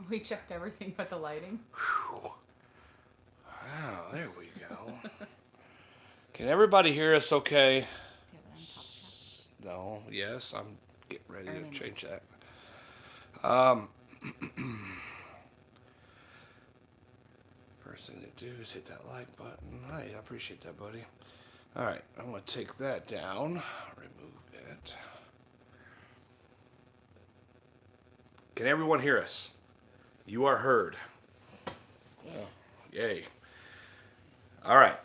We checked everything but the lighting. Whew. Wow, there we go. Can everybody hear us okay? Yeah, but I'm top chat. No, yes, I'm getting ready Or, I to mean, change that. Um, First thing to do is hit that like button. Hi, I appreciate that, buddy. All right, I'm going to take that down, remove it. Can everyone hear us? You are heard. yeah. Oh, yay. All right.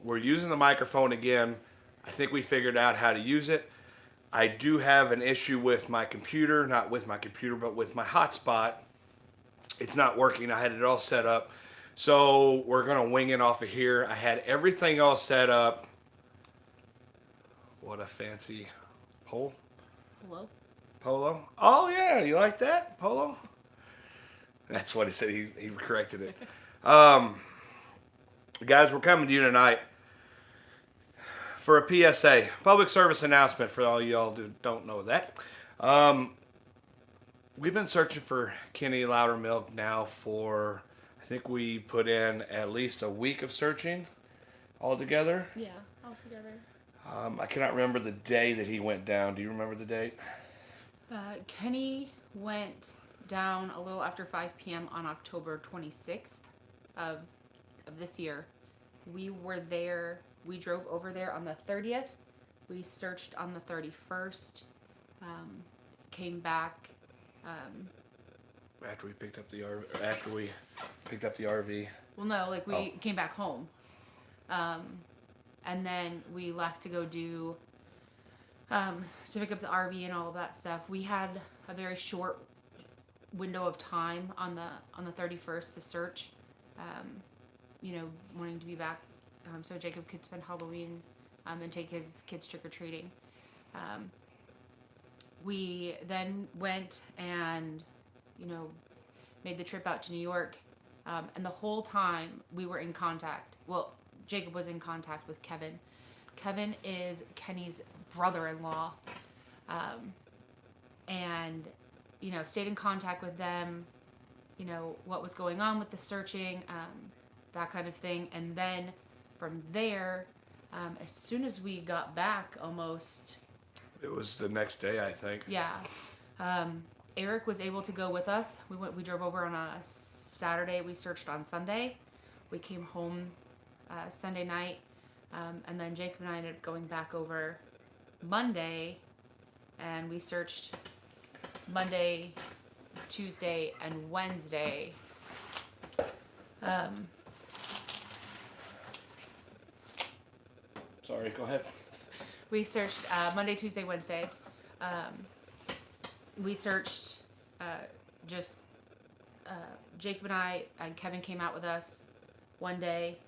We're using the microphone again. I think we figured out how to use it. I do have an issue with my computer, not with my computer, but with my hotspot. It's not working. I had it all set up. So we're going to wing it off of here. I had everything all set up. What a fancy pole. Hello? Polo. Oh, yeah. You like that? Polo? That's what he said. He corrected it. Guys, we're coming to you tonight for a PSA, public service announcement for all y'all who don't know that. We've been searching for Kenny Loudermilk now for, I think we put in at least a week of searching altogether. Yeah, all together. I cannot remember the day that he went down. Do you remember the date? Kenny went down a little after 5 p.m. on October 26th of this year. We were there. We drove over there on the 30th. We searched on the 31st. Came back. After we picked up the RV. Well, no, like we Oh. came back home. And then we left to go do, to pick up the RV and all of that stuff. We had a very short window of time on the 31st to search, wanting to be back, so Jacob could spend Halloween, and take his kids trick-or-treating. We then went and, made the trip out to New York, and the whole time we were in contact. Well, Jacob was in contact with Kevin. Kevin is Kenny's brother-in-law, and stayed in contact with them. What was going on with the searching, that kind of thing. And then from there, as soon as we got back, almost. It was the next day, I think. Yeah. Eric was able to go with us. We drove over on a Saturday. We searched on Sunday. We came home Sunday night, and then Jacob and I ended up going back over Monday, and we searched Monday, Tuesday, and Wednesday. Sorry, go ahead. We searched Monday, Tuesday, Wednesday. We searched just Jacob and I, and Kevin came out with us one day.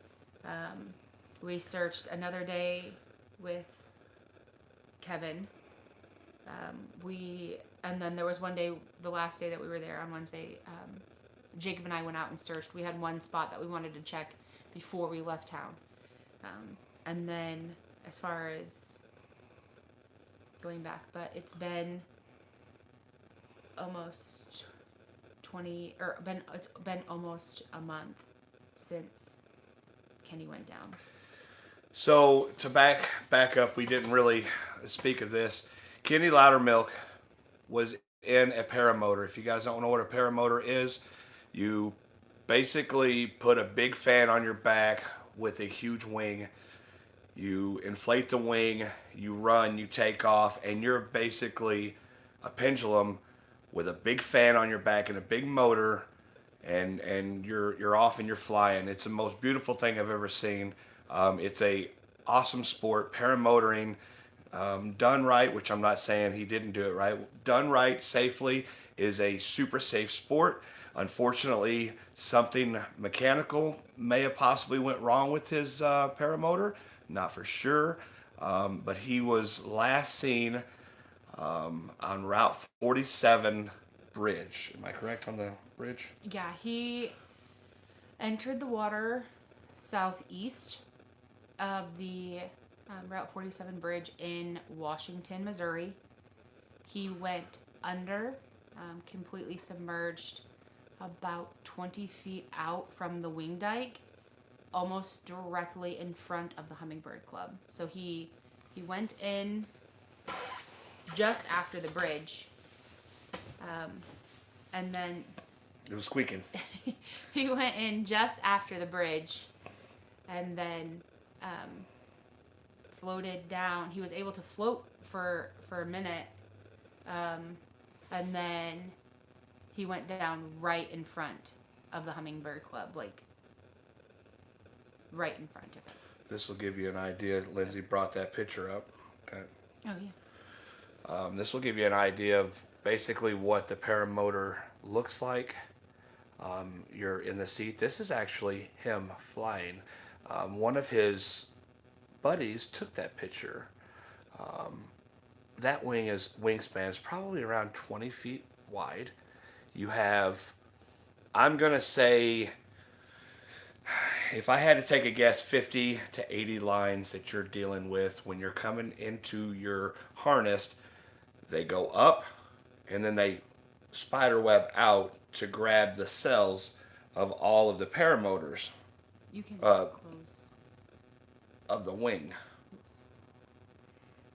We searched another day with Kevin. And then there was one day, the last day that we were there on Wednesday, Jacob and I went out and searched. We had one spot that we wanted to check before we left town. And then as far as going back, but it's been almost it's been almost a month since Kenny went down. So to back up, we didn't really speak of this. Kenny Loudermilk was in a paramotor. If you guys don't know what a paramotor is, you basically put a big fan on your back with a huge wing. You inflate the wing, you run, you take off, and you're basically a pendulum with a big fan on your back and a big motor, and you're off and you're flying. It's the most beautiful thing I've ever seen. It's a awesome sport, paramotoring, done right, which I'm not saying he didn't do it right. Done right, safely, is a super safe sport. Unfortunately, something mechanical may have possibly went wrong with his paramotor. Not for sure, but he was last seen on Route 47 bridge. Am I correct on the bridge? Yeah, he entered the water southeast of the Route 47 bridge in Washington, Missouri. He went under completely submerged about 20 feet out from the wing dike, almost directly in front of the Hummingbird Club. So he went in just after the bridge, and then It was squeaking. he went in just after the bridge, and then floated down. He was able to float for a minute, and then he went down right in front of the Hummingbird Club, like right in front of it. This will give you an idea. Lindsay brought that picture up. Okay. Oh yeah. This will give you an idea of basically what the paramotor looks like. You're in the seat. This is actually him flying. One of his buddies took that picture. That wingspan is probably around 20 feet wide. You have, I'm going to say, if I had to take a guess, 50 to 80 lines that you're dealing with when you're coming into your harness. They go up and then they spider web out to grab the cells of all of the paramotors You can Uh, close. of the wing, Oops.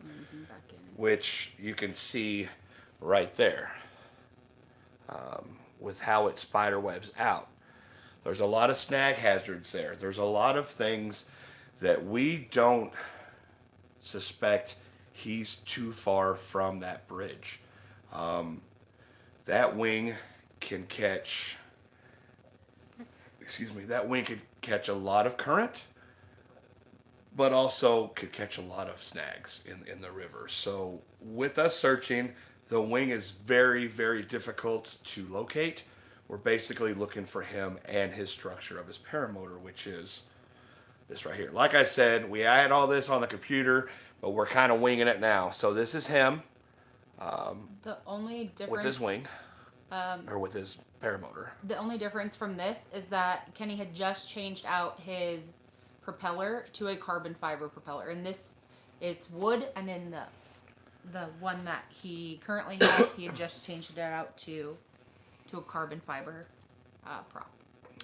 I'm gonna zoom back in. which you can see right there with how it spider webs out. There's a lot of snag hazards there. There's a lot of things that we don't suspect he's too far from that bridge. That wing can catch, that wing could catch a lot of current, but also could catch a lot of snags in the river. So with us searching, the wing is very, very difficult to locate. We're basically looking for him and his structure of his paramotor, which is this right here. Like I said, we had all this on the computer, but we're kind of winging it now. So this is him The only difference with his wing, or with his paramotor. The only difference from this is that Kenny had just changed out his propeller to a carbon fiber propeller, and this it's wood, and in the one that he currently has, he had just changed it out to a carbon fiber prop.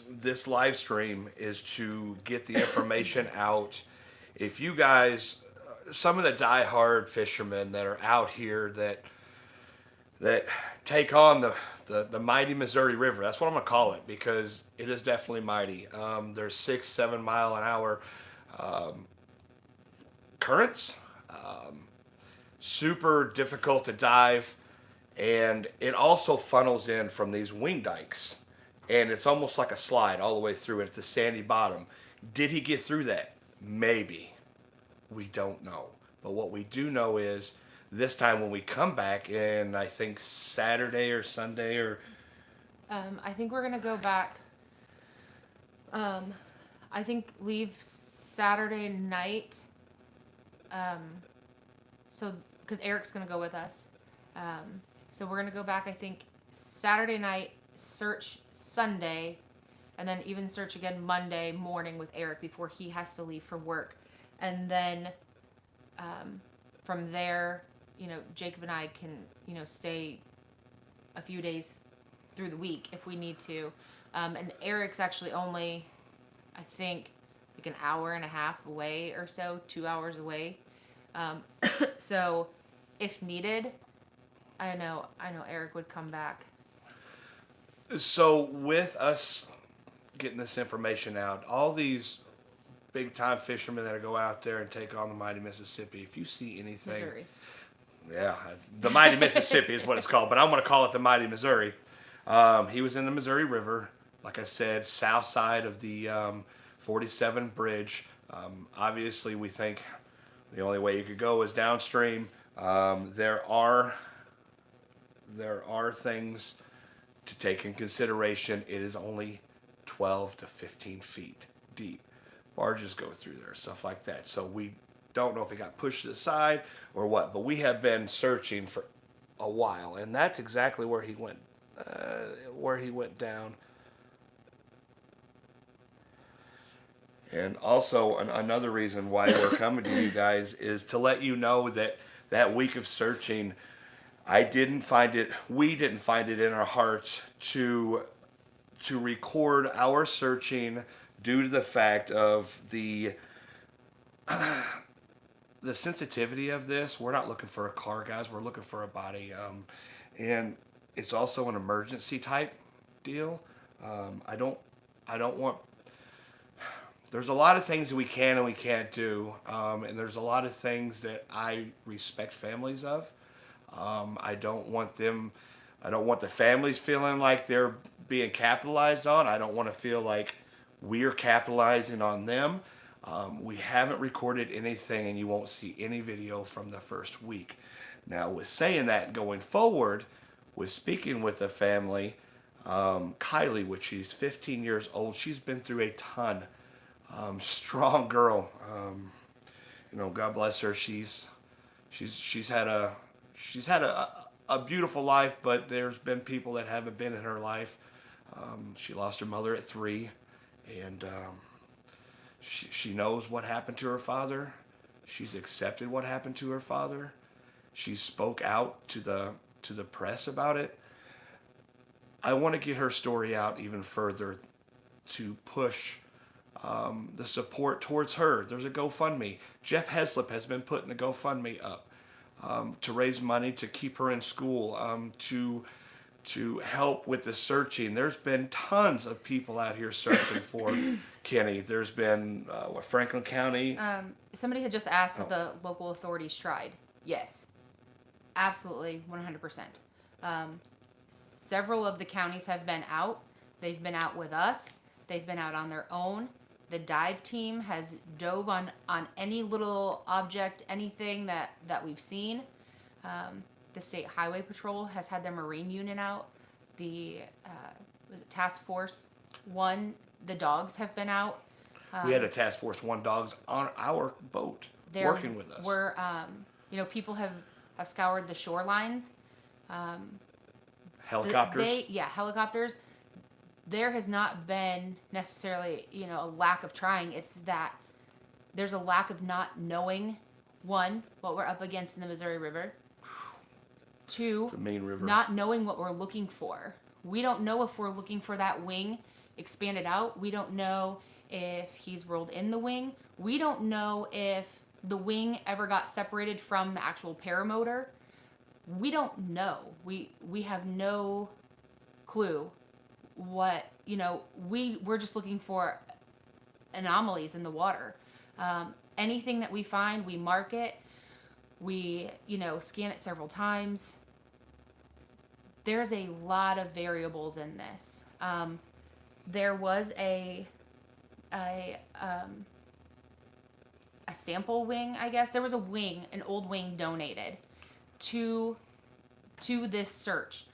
This live stream is to get the information out. If you guys, some of the diehard fishermen that are out here that take on the mighty Missouri River, that's what I'm gonna call it, because it is definitely mighty. There's 6-7 mile an hour currents, super difficult to dive, and it also funnels in from these wing dikes, and it's almost like a slide all the way through it. It's a sandy bottom. Did he get through that? Maybe. We don't know. But what we do know is this time when we come back in, I think Saturday or Sunday or I think we're gonna go back. I think leave Saturday night. So because Eric's gonna go with us. So we're gonna go back. I think Saturday night, search Sunday, and then even search again Monday morning with Eric before he has to leave for work, and then from there, Jacob and I can stay a few days through the week if we need to, and Eric's actually only, I think, like an hour and a half away or so, 2 hours away, so if needed, I know Eric would come back. so with us getting this information out, all these big time fishermen that go out there and take on the mighty Mississippi, if you see anything, Missouri. yeah, the mighty Mississippi is what it's called, but I'm going to call it the mighty Missouri. He was in the Missouri River, like I said, south side of the 47 bridge. Obviously, we think the only way you could go is downstream. There are things to take in consideration. It is only 12 to 15 feet deep. Barges go through there, stuff like that. So we don't know if it got pushed to the side or what, but we have been searching for a while, and that's exactly where he went down. And also another reason why we're coming to you guys is to let you know that that week of searching, we didn't find it in our hearts to record our searching due to the fact of the sensitivity of this. We're not looking for a car, guys. We're looking for a body. And it's also an emergency type deal. I don't want. There's a lot of things that we can and we can't do, and there's a lot of things that I respect families of. I don't want them. I don't want the families feeling like they're being capitalized on. I don't want to feel like we're capitalizing on them. We haven't recorded anything, and you won't see any video from the first week. Now, with saying that, going forward, with speaking with the family, Kylie, which she's 15 years old, she's been through a ton. Strong girl. God bless her. She's had a beautiful life, but there's been people that haven't been in her life. She lost her mother at 3, and she knows what happened to her father. She's accepted what happened to her father. She spoke out to the press about it. I want to get her story out even further to push the support towards her. There's a GoFundMe. Jeff Heslip has been putting a GoFundMe up to raise money to keep her in school, to help with the searching. There's been tons of people out here searching for Kenny. There's been Franklin County. Somebody had just asked if the local authorities tried. Yes, absolutely, 100%. Several of the counties have been out. They've been out with us. They've been out on their own. The dive team has dove on any little object, anything that we've seen. The State Highway Patrol has had their Marine unit out. The was it Task Force 1? The dogs have been out. We had a Task Force 1 dogs on our boat working with us. We're, people have scoured the shorelines. Helicopters? Helicopters. There has not been necessarily, a lack of trying. It's that there's a lack of not knowing, one, what we're up against in the Missouri River. Two, it's a main river. Not knowing what we're looking for. We don't know if we're looking for that wing expanded out. We don't know if he's rolled in the wing. We don't know if the wing ever got separated from the actual paramotor. We don't know. We have no clue what, we're just looking for anomalies in the water. Anything that we find, we mark it. We, scan it several times. There's a lot of variables in this. There was a sample wing, I guess. There was a wing, an old wing donated to this search.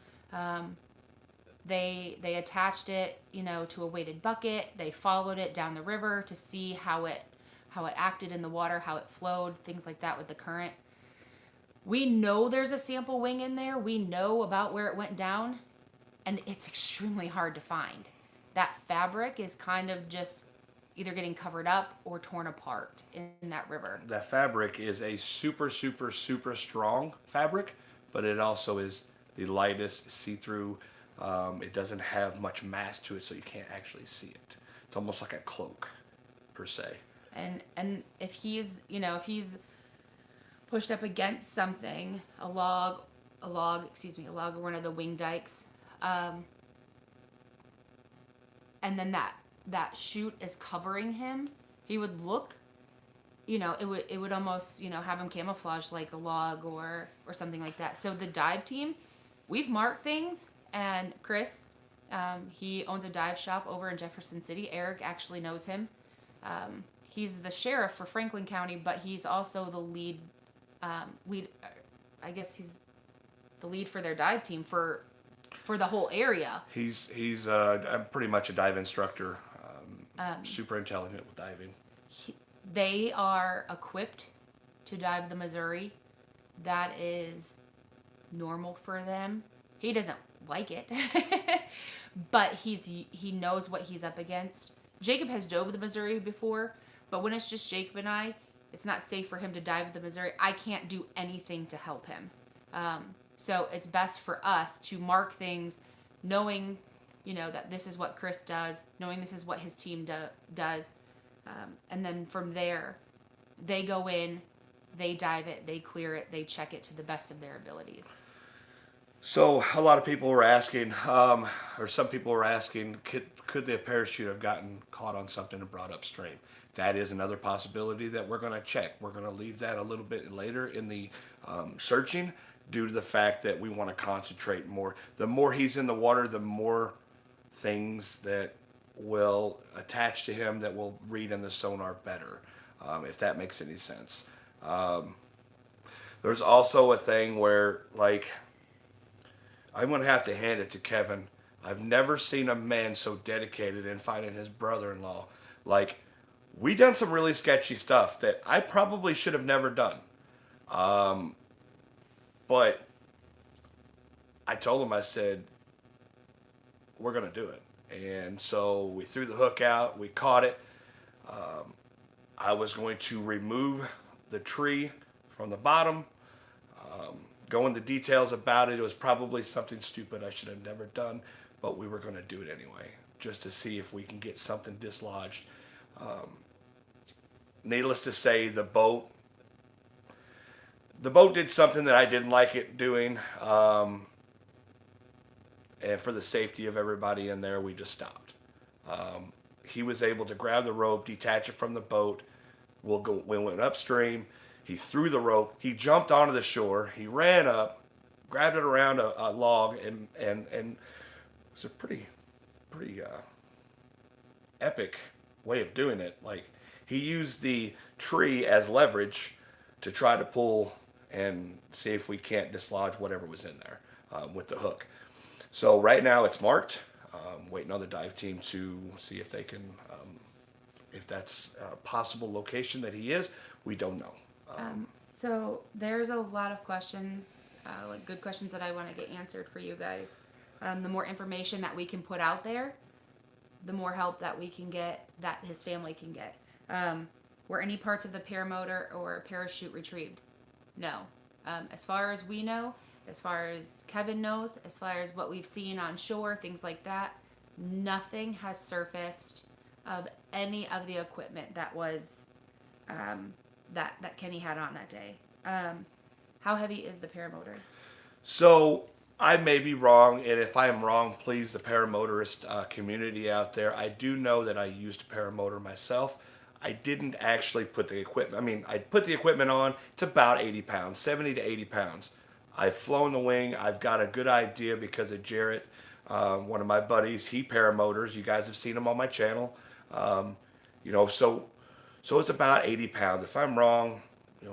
They attached it, to a weighted bucket. They followed it down the river to see how it acted in the water, how it flowed, things like that with the current. We know there's a sample wing in there. We know about where it went down, and it's extremely hard to find. That fabric is kind of just either getting covered up or torn apart in that river. That fabric is a super, super, super strong fabric, but it also is the lightest see-through. It doesn't have much mass to it, so you can't actually see it. It's almost like a cloak, per se. And if he's pushed up against something, a log or one of the wing dikes, and then that chute is covering him, he would look, it would almost, have him camouflaged like a log or something like that. So the dive team, we've marked things, and Chris, he owns a dive shop over in Jefferson City. Eric actually knows him. He's the sheriff for Franklin County, but he's also the lead. I guess he's the lead for their dive team for the whole area. He's pretty much a dive instructor. Super intelligent with diving. They are equipped to dive the Missouri. That is normal for them. He doesn't like it, but he knows what he's up against. Jacob has dove the Missouri before, but when it's just Jacob and I, it's not safe for him to dive the Missouri. I can't do anything to help him. So it's best for us to mark things knowing, that this is what Chris does, knowing this is what his team does. And then from there, they go in, they dive it, they clear it, they check it to the best of their abilities. So a lot of people were asking, or some people were asking, could the parachute have gotten caught on something and brought upstream? That is another possibility that we're going to check. We're going to leave that a little bit later in the searching, due to the fact that we want to concentrate more. The more he's in the water, the more things that will attach to him that will read in the sonar better, if that makes any sense. There's also a thing where, like, I'm going to have to hand it to Kevin. I've never seen a man so dedicated in finding his brother-in-law. Like, we done some really sketchy stuff that I probably should have never done. But I told him, I said, we're going to do it. And so we threw the hook out. We caught it. I was going to remove the tree from the bottom. Go into details about it. It was probably something stupid I should have never done, but we were going to do it anyway, just to see if we can get something dislodged. Needless to say, the boat did something that I didn't like it doing, and for the safety of everybody in there, we just stopped. He was able to grab the rope, detach it from the boat. We went upstream. He threw the rope. He jumped onto the shore. He ran up, grabbed it around a log, and it's a pretty epic way of doing it. Like, he used the tree as leverage to try to pull and see if we can't dislodge whatever was in there with the hook. So right now it's marked. Waiting on the dive team to see if they can, if that's a possible location that he is. We don't know. So there's a lot of questions, like good questions that I want to get answered for you guys. The more information that we can put out there, the more help that we can get, that his family can get. Were any parts of the paramotor or parachute retrieved? No. As far as we know, as far as Kevin knows, as far as what we've seen on shore, things like that, nothing has surfaced of any of the equipment that was that Kenny had on that day. How heavy is the paramotor? So I may be wrong, and if I am wrong, please, the paramotorist community out there, I do know that I used a paramotor myself. I didn't actually put the equipment, I put the equipment on. It's about 80 pounds, 70 to 80 pounds. I've flown the wing. I've got a good idea because of Jarrett, one of my buddies. He paramotors. You guys have seen him on my channel. So it's about 80 pounds. If I'm wrong,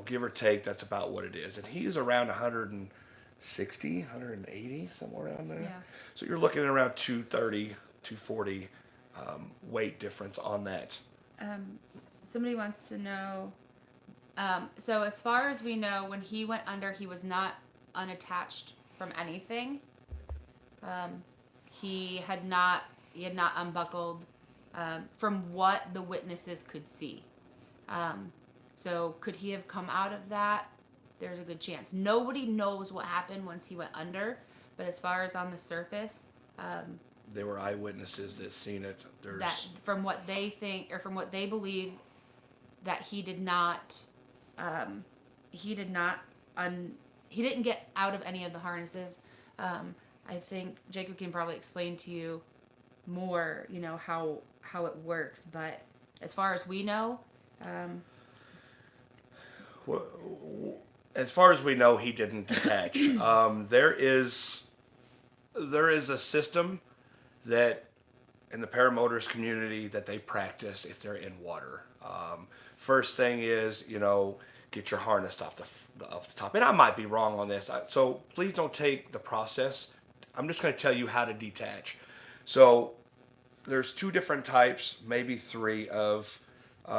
give or take, that's about what it is. And he's around 160, 180, somewhere around there. Yeah. So you're looking at around 230, 240 weight difference on that. Somebody wants to know, so as far as we know, when he went under, he was not unattached from anything. He had not unbuckled, from what the witnesses could see. So could he have come out of that? There's a good chance. Nobody knows what happened once he went under, but as far as on the surface, there were eyewitnesses that seen it. That from what they think, or from what they believe, that he didn't get out of any of the harnesses. I think Jacob can probably explain to you more, how it works. But as far as we know, as far as we know, he didn't detach. There is a system that in the paramotors community that they practice if they're in water. First thing is, get your harness off the top. And I might be wrong on this, so please don't take the process. I'm just going to tell you how to detach. So there's two different types, maybe three, of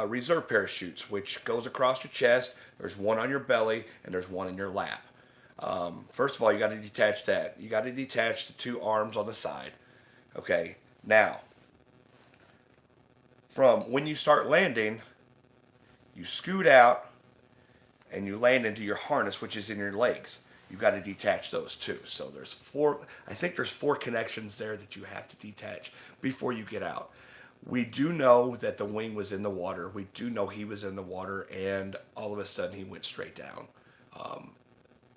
reserve parachutes, which goes across your chest. There's one on your belly, and there's one in your lap. First of all, you got to detach that. You got to detach the two arms on the side. Okay, now, from when you start landing, you scoot out and you land into your harness, which is in your legs. you've got to detach those too. So there's four. I think there's four connections there that you have to detach before you get out. We do know that the wing was in the water. We do know he was in the water, and all of a sudden he went straight down,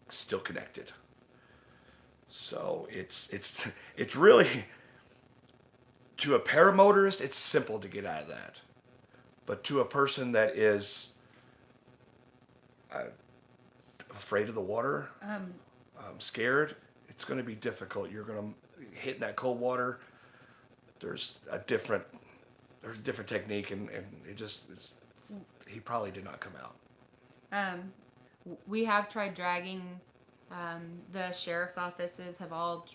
still connected. So it's really, to a paramotorist, it's simple to get out of that, but to a person that is afraid of the water, scared, it's going to be difficult. You're going to hit in that cold water. There's a different technique, and he probably did not come out. We have tried dragging. The sheriff's offices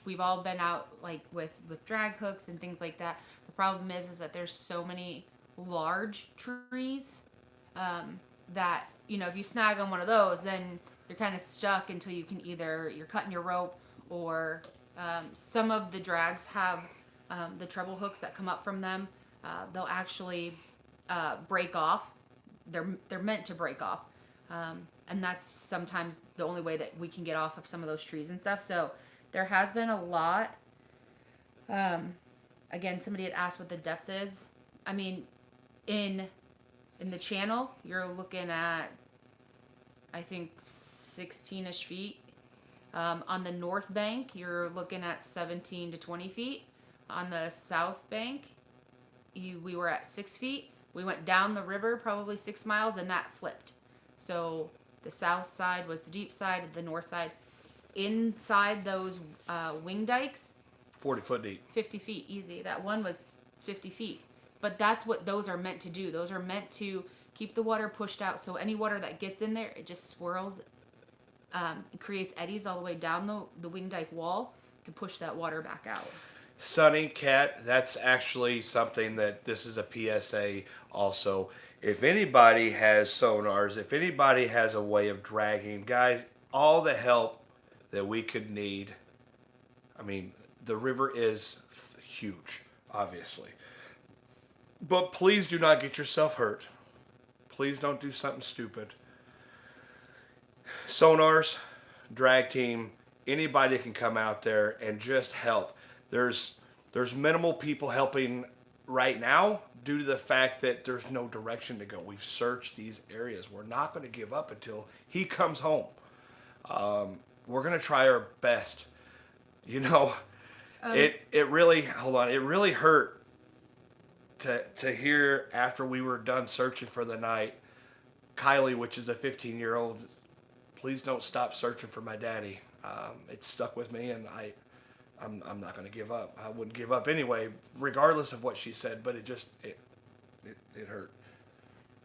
we've all been out like with drag hooks and things like that. The problem is that there's so many large trees that, if you snag on one of those, then you're kind of stuck until you can you're cutting your rope, or some of the drags have the treble hooks that come up from them. They'll actually break off. They're meant to break off. And that's sometimes the only way that we can get off of some of those trees and stuff. So there has been a lot. Again, somebody had asked what the depth is. I mean, in the channel, you're looking at, I think, 16-ish feet. On the north bank, you're looking at 17 to 20 feet. On the south bank, we were at 6 feet. We went down the river probably 6 miles, and that flipped. So the south side was the deep side, the north side. Inside those wing dikes, 40-foot deep. 50 feet, easy. That one was 50 feet. But that's what those are meant to do. Those are meant to keep the water pushed out. So any water that gets in there, it just swirls. It creates eddies all the way down the wing dike wall to push that water back out. Sunny, Cat, that's actually something that this is a PSA also. If anybody has sonars, if anybody has a way of dragging, guys, all the help that we could need. I mean, the river is huge, obviously. But please do not get yourself hurt. Please don't do something stupid. Sonars, drag team, anybody can come out there and just help. There's minimal people helping right now due to the fact that there's no direction to go. We've searched these areas. We're not going to give up until he comes home. We're going to try our best. It really hurt to hear after we were done searching for the night, Kylie, which is a 15-year-old, please don't stop searching for my daddy. It stuck with me, and I'm not going to give up. I wouldn't give up anyway, regardless of what she said, but it hurt.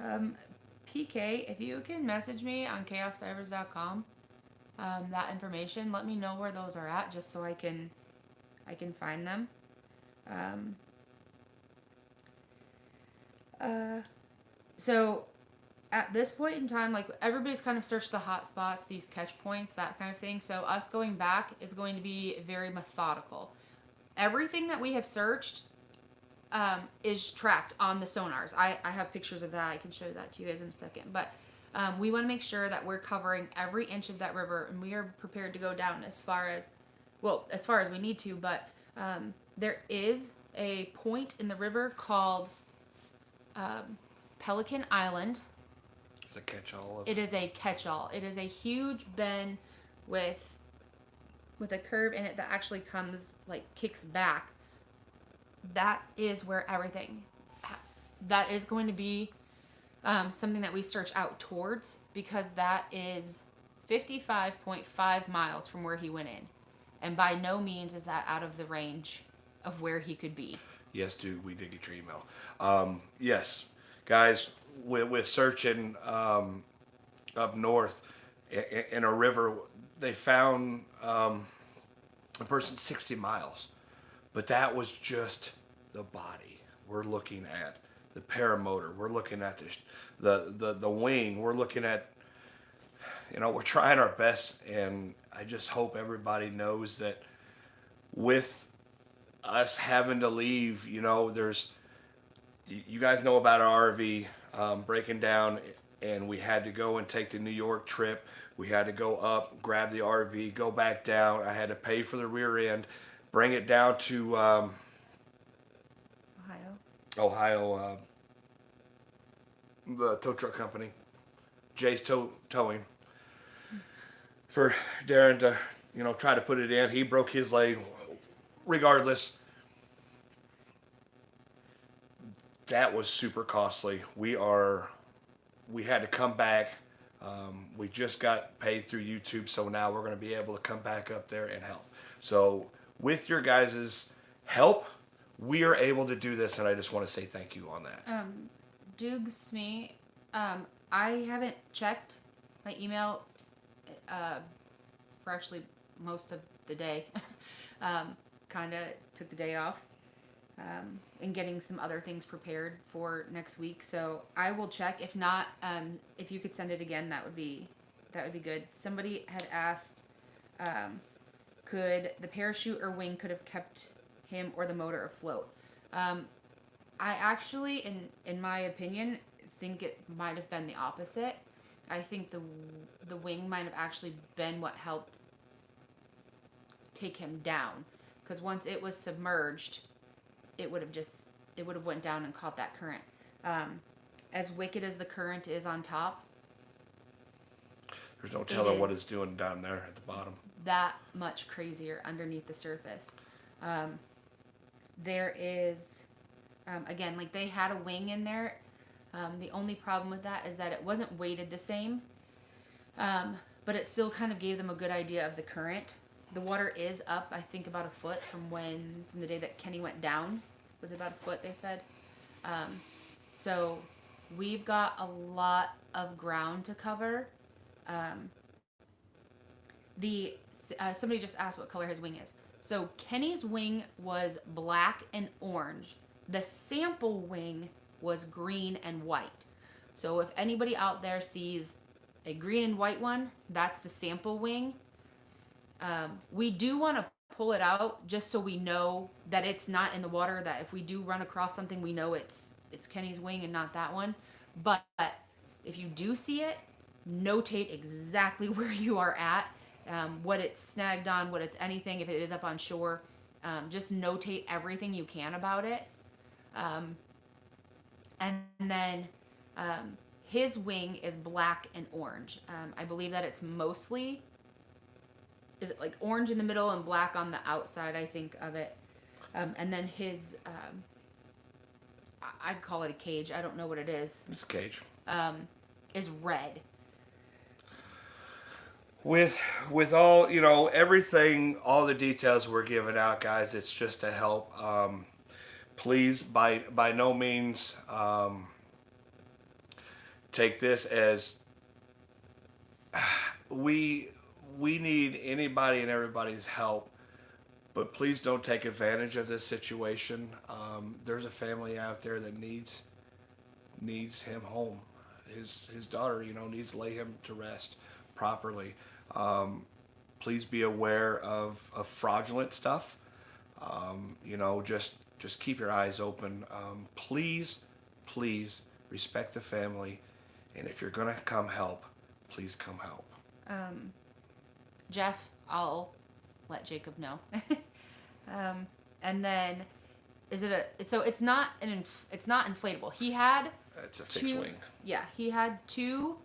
PK, if you can message me on ChaosDivers.com, that information, let me know where those are at, just so I can find them. So at this point in time, like, everybody's kind of searched the hot spots, these catch points, that kind of thing. So us going back is going to be very methodical. Everything that we have searched is tracked on the sonars. I have pictures of that. I can show that to you guys in a second. But we want to make sure that we're covering every inch of that river, and we are prepared to go down as far as we need to. But there is a point in the river called Pelican Island. It's a catch-all. It is a catch-all. It is a huge bend with a curve in it that actually kicks back. That is where that is going to be something that we search out towards, because that is 55.5 miles from where he went in. And by no means is that out of the range of where he could be. Yes, dude, we did get your email. Yes, guys, with searching up north in a river, they found a person 60 miles. But that was just the body. We're looking at the paramotor. We're looking at the wing. We're looking at, we're trying our best. And I just hope everybody knows that with us having to leave, you guys know about our RV breaking down and we had to go and take the New York trip. We had to go up, grab the RV, go back down. I had to pay for the rear end, bring it down to Ohio, the tow truck company, Jay's Towing, for Darren to, try to put it in. He broke his leg. Regardless, that was super costly. We had to come back. We just got paid through YouTube, so now we're going to be able to come back up there and help. So with your guys' help, we are able to do this, and I just want to say thank you on that. Dukes me. I haven't checked my email for actually most of the day. Kind of took the day off and getting some other things prepared for next week. So I will check. If not, if you could send it again, that would be good. Somebody had asked, could the parachute or wing could have kept him or the motor afloat? I actually, in my opinion, think it might have been the opposite. I think the wing might have actually been what helped take him down, because once it was submerged, it would have went down and caught that current. As wicked as the current is on top, there's no telling what it's doing down there at the bottom. That much crazier underneath the surface. There is, again, like they had a wing in there. The only problem with that is that it wasn't weighted the same, but it still kind of gave them a good idea of the current. The water is up, I think, about a foot from the day that Kenny went down. Was it about a foot, they said? So we've got a lot of ground to cover. Somebody just asked what color his wing is. So Kenny's wing was black and orange. The sample wing was green and white. So if anybody out there sees a green and white one, that's the sample wing. We do want to pull it out just so we know that it's not in the water, that if we do run across something, we know it's Kenny's wing and not that one. But if you do see it, notate exactly where you are at, what it's snagged on, what it's anything, if it is up on shore. Just notate everything you can about it. And then his wing is black and orange. I believe that it's mostly, is it like orange in the middle and black on the outside, I think, of it. And then his, I'd call it a cage. I don't know what it is. It's a cage. Is red. With all, everything, all the details we're giving out, guys, it's just to help. Please, by no means, take this as we need anybody and everybody's help, but please don't take advantage of this situation. There's a family out there that needs him home. His daughter, needs to lay him to rest properly. Please be aware of fraudulent stuff. Just keep your eyes open. Please respect the family, and if you're gonna come help, please come help. Jeff, I'll let Jacob know. And then, so it's not it's not inflatable. He had It's a fixed wing. Yeah, he had two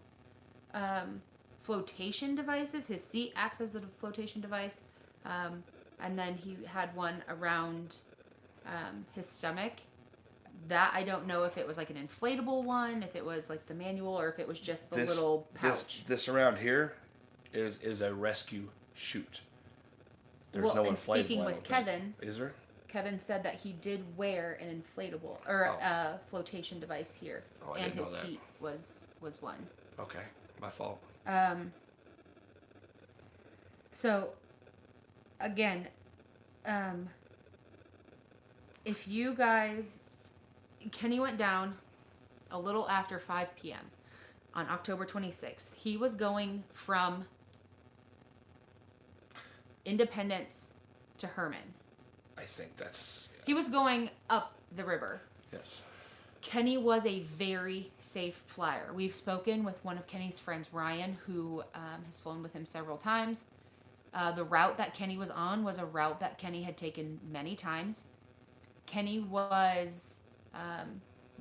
flotation devices. His seat acts as a flotation device, and then he had one around his stomach. That I don't know if it was like an inflatable one, if it was like the manual, or if it was just the little pouch. This around here is a rescue chute. There's no inflatable. Speaking with Kevin, is there? Kevin said that he did wear an inflatable or a flotation device here, and his seat was one. Okay, my fault. So, again, if you guys, Kenny went down a little after 5 p.m. on October 26th. He was going from Independence to Herman. I think that's... He was going up the river. Yes. Kenny was a very safe flyer. We've spoken with one of Kenny's friends, Ryan, who has flown with him several times. The route that Kenny was on was a route that Kenny had taken many times. Kenny was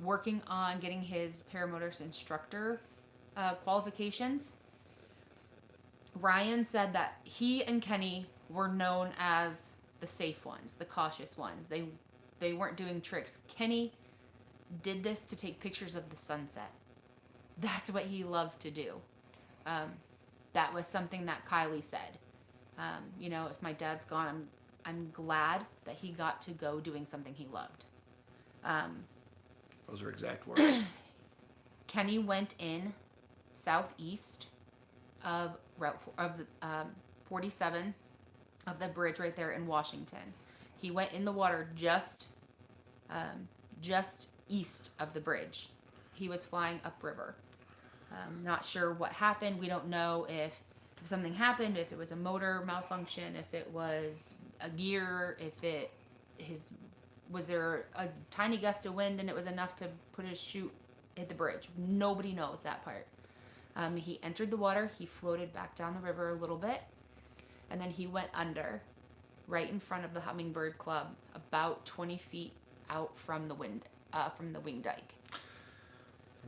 working on getting his paramotorist instructor qualifications. Ryan said that he and Kenny were known as the safe ones, the cautious ones. They weren't doing tricks. Kenny did this to take pictures of the sunset. That's what he loved to do. That was something that Kylie said. If my dad's gone, I'm glad that he got to go doing something he loved. Those are exact words. Kenny went in southeast of Route 47 of the bridge right there in Washington. He went in the water just east of the bridge. He was flying upriver. Not sure what happened. We don't know if something happened, if it was a motor malfunction, if it was a gear, was there a tiny gust of wind and it was enough to put his chute hit the bridge. Nobody knows that part. He entered the water. He floated back down the river a little bit, and then he went under, right in front of the Hummingbird Club, about 20 feet out from the wing dike.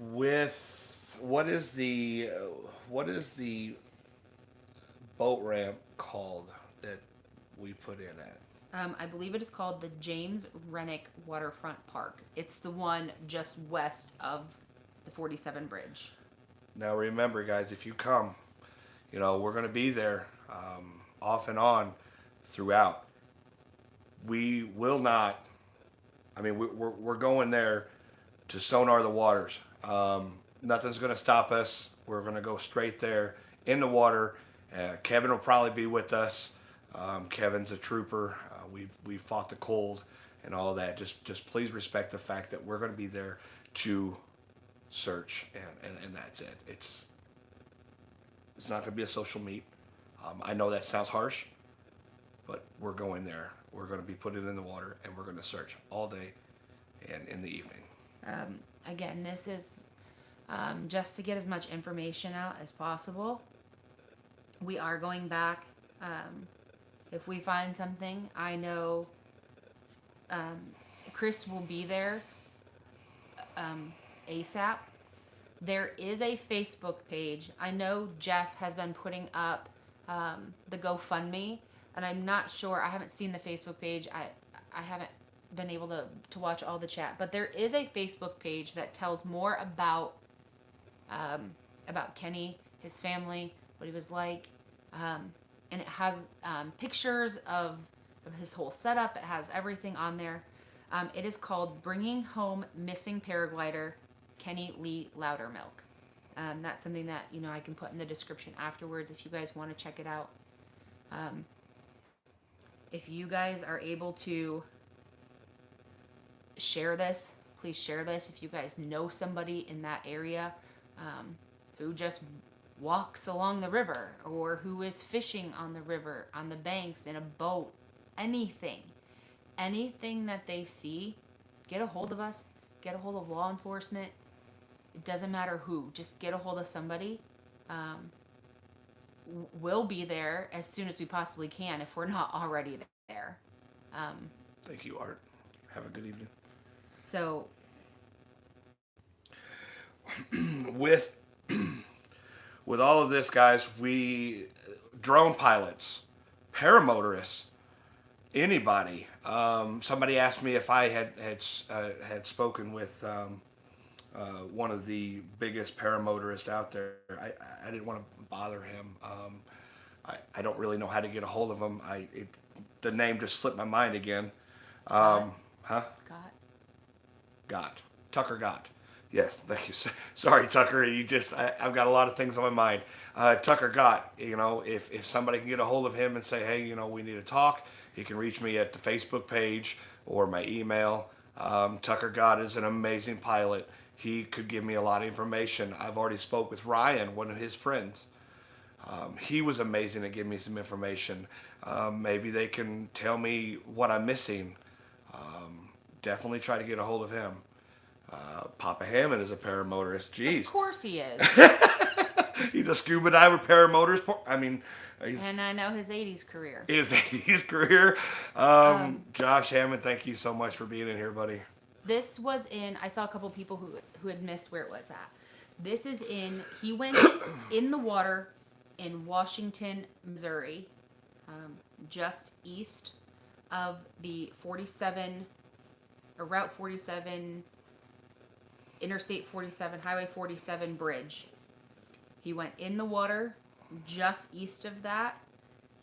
What is the boat ramp called that we put in at? I believe it is called the James Rennick Waterfront Park. It's the one just west of the 47 bridge. Now remember, guys, if you come, we're going to be there off and on throughout. We will not. I mean, we're going there to sonar the waters. Nothing's going to stop us. We're going to go straight there in the water. Kevin will probably be with us. Kevin's a trooper. We fought the cold and all that. Just please respect the fact that we're going to be there to search, and that's it. It's not going to be a social meet. I know that sounds harsh, but we're going there. We're going to be put it in the water, and we're going to search all day and in the evening. Again, this is just to get as much information out as possible. We are going back. If we find something, I know Chris will be there ASAP. There is a Facebook page. I know Jeff has been putting up the GoFundMe, and I'm not sure. I haven't seen the Facebook page. I haven't been able to watch all the chat, but there is a Facebook page that tells more about Kenny, his family, what he was like, and it has pictures of his whole setup. It has everything on there. It is called Bringing Home Missing Paraglider, Kenny Loudermilk. That's something that I can put in the description afterwards if you guys want to check it out. If you guys are able to share this, please share this. If you guys know somebody in that area who just walks along the river, or who is fishing on the river, on the banks, in a boat, anything that they see, get a hold of us, get a hold of law enforcement. It doesn't matter who, just get a hold of somebody. We'll be there as soon as we possibly can if we're not already there. Thank you, Art. Have a good evening. So with all of this, guys, we drone pilots, paramotorists, anybody. Somebody asked me if I had spoken with one of the biggest paramotorists out there. I didn't want to bother him. I don't really know how to get a hold of him. The name just slipped my mind again. Tucker Gott. Yes, thank you. Sorry, Tucker. I've got a lot of things on my mind. Tucker Gott. If somebody can get a hold of him and say, hey, we need to talk, he can reach me at the Facebook page or my email. Tucker Gott is an amazing pilot. He could give me a lot of information. I've already spoke with Ryan, one of his friends. He was amazing at giving me some information. Maybe they can tell me what I'm missing. Definitely try to get a hold of him. Papa Hammond is a paramotorist. Of Jeez. course he is. He's a scuba diver, paramotorist. I mean, he's And I know his 80s career. his career. Josh Hammond, thank you so much for being in here, buddy. This was in, I saw a couple people who had missed where it was at. This is in, he went in the water in Washington, Missouri, just east of the 47, or Route 47, Interstate 47, Highway 47 bridge. He went in the water just east of that.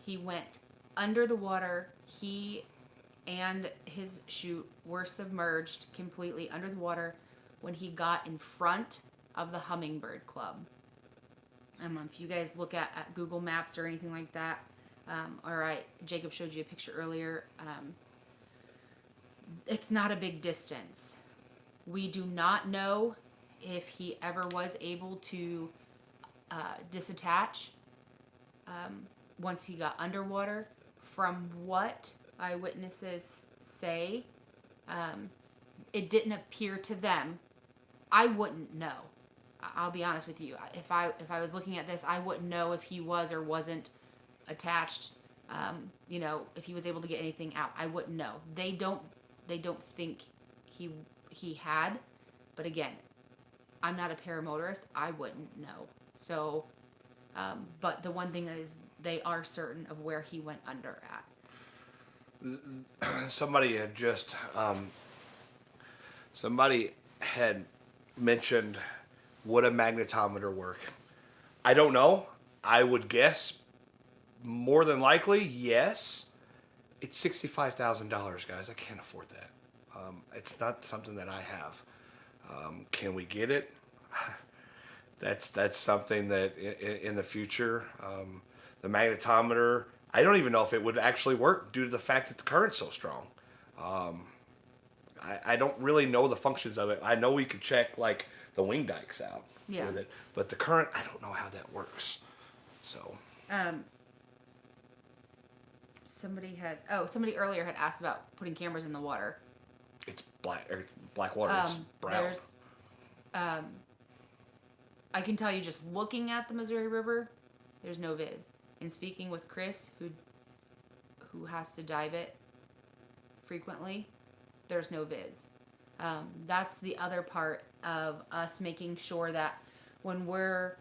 He went under the water. He and his chute were submerged completely under the water when he got in front of the Hummingbird Club. If you guys look at Google Maps or anything like that, Jacob showed you a picture earlier. It's not a big distance. We do not know if he ever was able to disattach once he got underwater. From what eyewitnesses say, it didn't appear to them. I wouldn't know. I'll be honest with you. If I was looking at this, I wouldn't know if he was or wasn't attached. If he was able to get anything out, I wouldn't know. They don't think he had, but again, I'm not a paramotorist. I wouldn't know. So, but the one thing is, they are certain of where he went under at. Somebody had mentioned, would a magnetometer work? I don't know. I would guess more than likely yes. It's $65,000, guys. I can't afford that. It's not something that I have. Can we get it? That's something that in the future, the magnetometer, I don't even know if it would actually work due to the fact that the current's so strong. I don't really know the functions of it. I know we could check like the wing dikes out with it, but the current, I don't know how that works. So. Somebody earlier had asked about putting cameras in the water. It's black water. It's brown. I can tell you, just looking at the Missouri River, there's no viz. And speaking with Chris, who has to dive it frequently, there's no viz. That's the other part of us making sure that when we're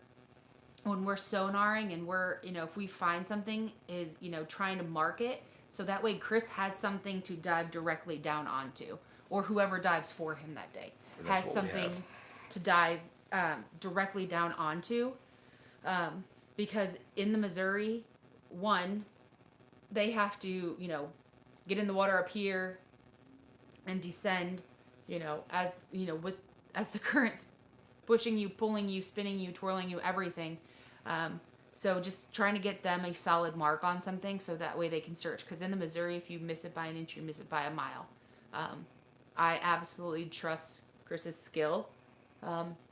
sonaring and we're, if we find something, is, trying to mark it so that way Chris has something to dive directly down onto, or whoever dives for him that day has something to dive directly down onto. Because in the Missouri, they have to, get in the water up here and descend, as the current's pushing you, pulling you, spinning you, twirling you, everything. So just trying to get them a solid mark on something so that way they can search. Because in the Missouri, if you miss it by an inch, you miss it by a mile. I absolutely trust Chris's skill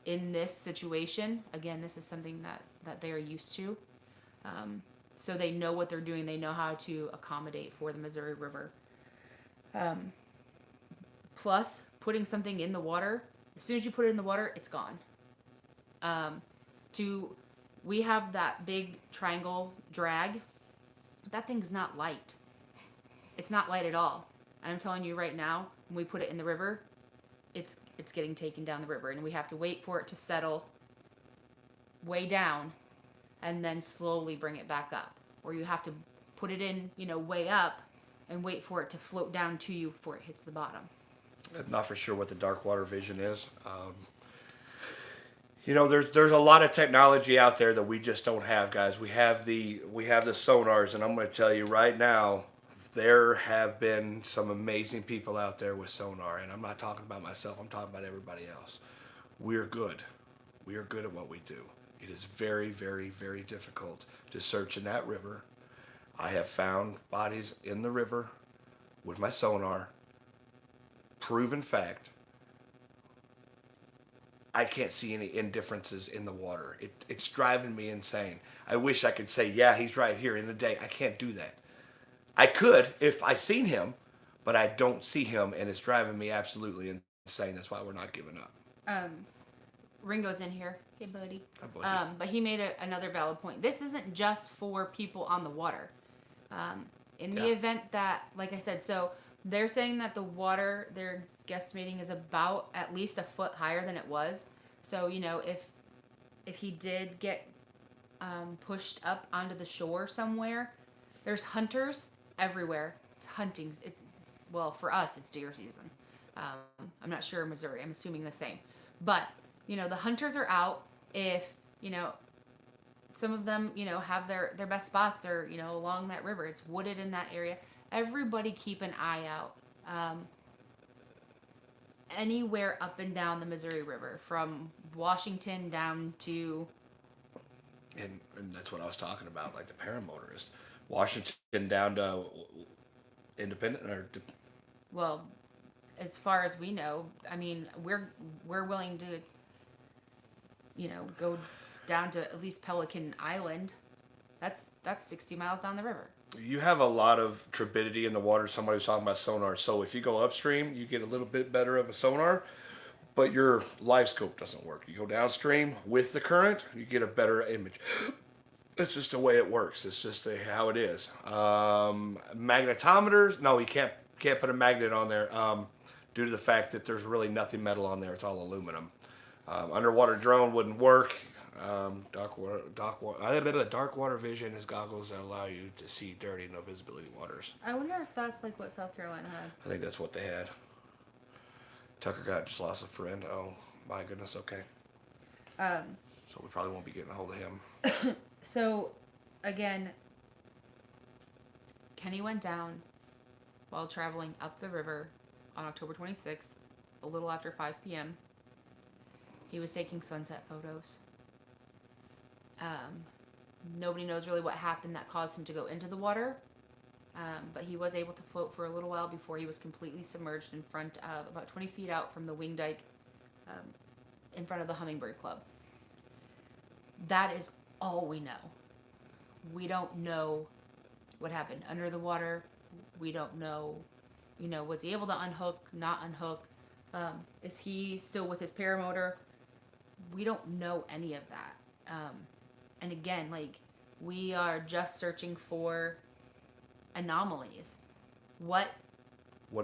in this situation. Again, this is something that they are used to. So they know what they're doing. They know how to accommodate for the Missouri River. Plus, putting something in the water, as soon as you put it in the water, it's gone. We have that big triangle drag. That thing's not light. It's not light at all. And I'm telling you right now, when we put it in the river, it's getting taken down the river, and we have to wait for it to settle way down and then slowly bring it back up. Or you have to put it in, way up and wait for it to float down to you before it hits the bottom. I'm not for sure what the dark water vision is. There's a lot of technology out there that we just don't have, guys. We have the sonars, and I'm going to tell you right now, there have been some amazing people out there with sonar, and I'm not talking about myself. I'm talking about everybody else. We're good. We are good at what we do. It is very, very, very difficult to search in that river. I have found bodies in the river with my sonar. Proven fact. I can't see any indifferences in the water. It's driving me insane. I wish I could say, yeah, he's right here in the day. I can't do that. I could if I seen him, but I don't see him, and it's driving me absolutely insane. insane. That's why we're not giving up. Ringo's in here. Hey, buddy. Hi, buddy. But he made another valid point. This isn't just for people on the water. In the event that, like I said, so they're saying that the water they're guesstimating is about at least a foot higher than it was. So, you know, if he did get pushed up onto the shore somewhere, there's hunters everywhere. It's hunting. It's well, for us, it's deer season. I'm not sure in Missouri. I'm assuming the same. But, you know, the hunters are out. If, you know, some of them, you know, have their best spots are, you know, along that river. It's wooded in that area. Everybody keep an eye out. Anywhere up and down the Missouri River, from Washington down to... And that's what I was talking about, like the paramotorist. Washington down to Independent or... Well, as far as we know, I mean, we're willing to, you know, go down to at least Pelican Island. That's 60 miles down the river. You have a lot of turbidity in the water. Somebody was talking about sonar. So if you go upstream, you get a little bit better of a sonar, but your live scope doesn't work. You go downstream with the current, you get a better image. It's just the way it works. It's just how it is. Magnetometers, no, you can't put a magnet on there due to the fact that there's really nothing metal on there. It's all aluminum. Underwater drone wouldn't work. Dark water vision is goggles that allow you to see dirty, no visibility waters. I wonder if that's like what South Carolina had. I think that's what they had. Tucker just lost a friend. Oh my goodness. Okay. So we probably won't be getting a hold of him. So, again, Kenny went down while traveling up the river on October 26th, a little after 5 p.m. He was taking sunset photos. Nobody knows really what happened that caused him to go into the water, but he was able to float for a little while before he was completely submerged in front of, about 20 feet out from the wing dike, in front of the Hummingbird Club. That is all we know. We don't know what happened under the water. We don't know, you know, was he able to unhook, not unhook? Is he still with his paramotor? We don't know any of that. And again, like, we are just searching for anomalies. What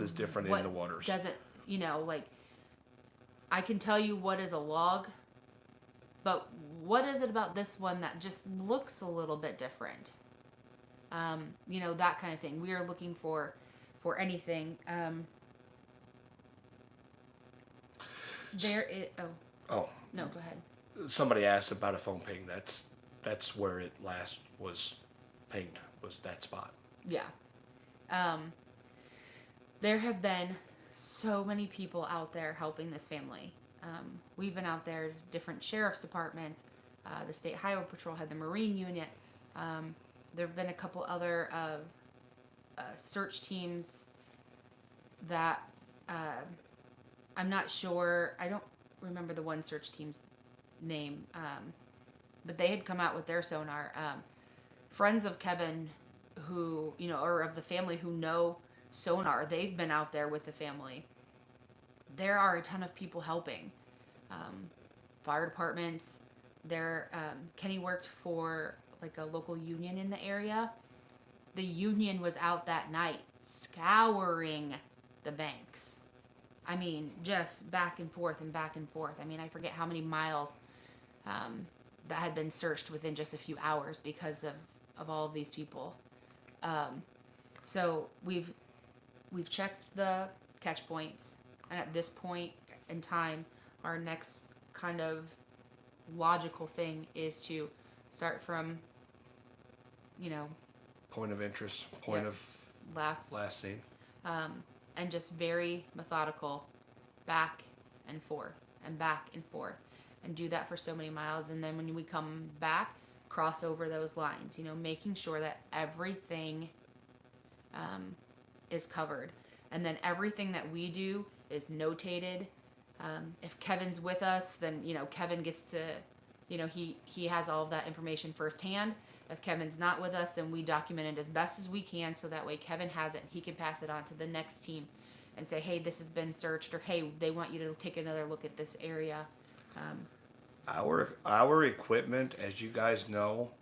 is different in the waters? Doesn't, you know, like, I can tell you what is a log, but what is it about this one that just looks a little bit different? You know, that kind of thing. We are looking for anything. There is... Oh. No, go ahead. Somebody asked about a foam ping. That's where it last was pinged, was that spot. Yeah. There have been so many people out there helping this family. We've been out there, different sheriff's departments. The State Highway Patrol had the Marine Unit. There have been a couple other search teams that I'm not sure. I don't remember the one search team's name, but they had come out with their sonar. Friends of Kevin, who, you know, or of the family who know sonar, they've been out there with the family. There are a ton of people helping. Fire departments. Kenny worked for like a local union in the area. The union was out that night scouring the banks. I mean, just back and forth and back and forth. I mean, I forget how many miles that had been searched within just a few hours because of all of these people. So we've checked the catch points, and at this point in time, our next kind of logical thing is to start from, you know, point of interest, of last scene, and just very methodical, back and forth and back and forth, and do that for so many miles. And then when we come back, cross over those lines, you know, making sure that everything is covered. And then everything that we do is notated. If Kevin's with us, then, you know, Kevin gets to, you know, he has all of that information firsthand. If Kevin's not with us, then we document it as best as we can, so that way Kevin has it and he can pass it on to the next team. and say, hey, this has been searched, or hey, they want you to take another look at this area. Our equipment, as you guys know,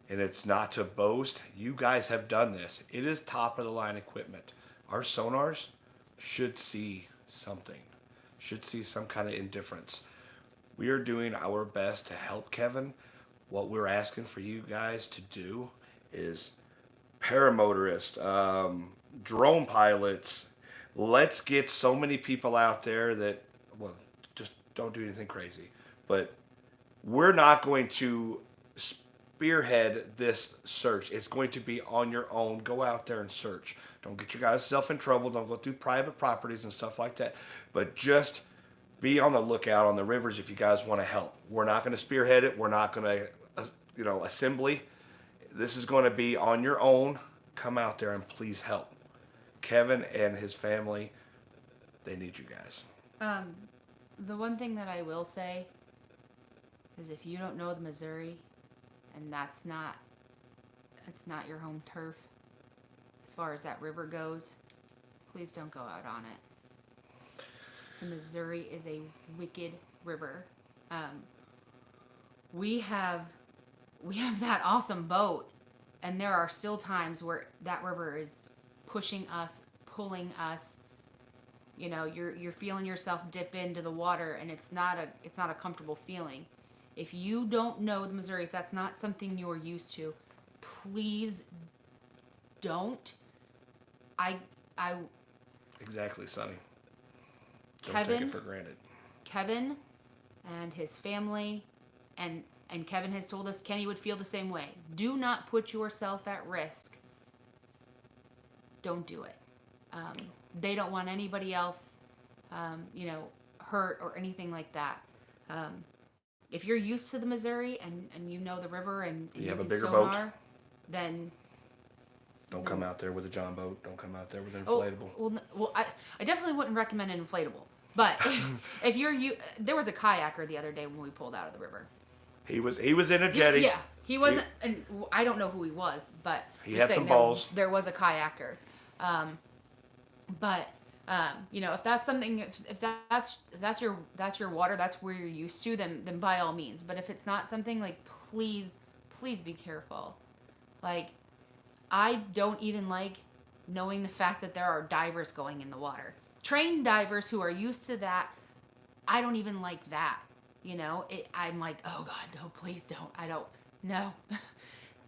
and it's not to boast, you guys have done this. It is top of the line equipment. Our sonars should see something, should see some kind of indifference. We are doing our best to help Kevin. What we're asking for you guys to do is paramotorist, drone pilots. Let's get so many people out there that, well, just don't do anything crazy. But we're not going to spearhead this search. It's going to be on your own. Go out there and search. Don't get your guys self in trouble. Don't go through private properties and stuff like that. But just be on the lookout on the rivers if you guys want to help. We're not going to spearhead it. We're not going to, assembly. This is going to be on your own. Come out there and please help. Kevin and his family, they need you guys. The one thing that I will say is if you don't know the Missouri, and it's not your home turf, as far as that river goes, please don't go out on it. The Missouri is a wicked river. We have that awesome boat, and there are still times where that river is pushing us, pulling us. You know, you're feeling yourself dip into the water, and it's not a comfortable feeling. If you don't know the Missouri, if that's not something you're used to, please don't. Exactly, Sonny. Don't Kevin, take it for granted. Kevin and his family, and Kevin has told us Kenny would feel the same way. Do not put yourself at risk. Don't do it. They don't want anybody else, hurt or anything like that. If you're used to the Missouri and you know the river and you have a can bigger sonar, boat, then don't come out there with a John boat. Don't come out there with an inflatable. Well, I definitely wouldn't recommend an inflatable. But if there was a kayaker the other day when we pulled out of the river. He was in a jetty. Yeah, he wasn't. And I don't know who he was, but he had some balls. There was a kayaker. If that's something, if that's your water, that's where you're used to, then by all means. But if it's not something, like, please be careful. Like, I don't even like knowing the fact that there are divers going in the water. Trained divers who are used to that, I don't even like that. I'm like, oh God, no, please don't. I don't, no.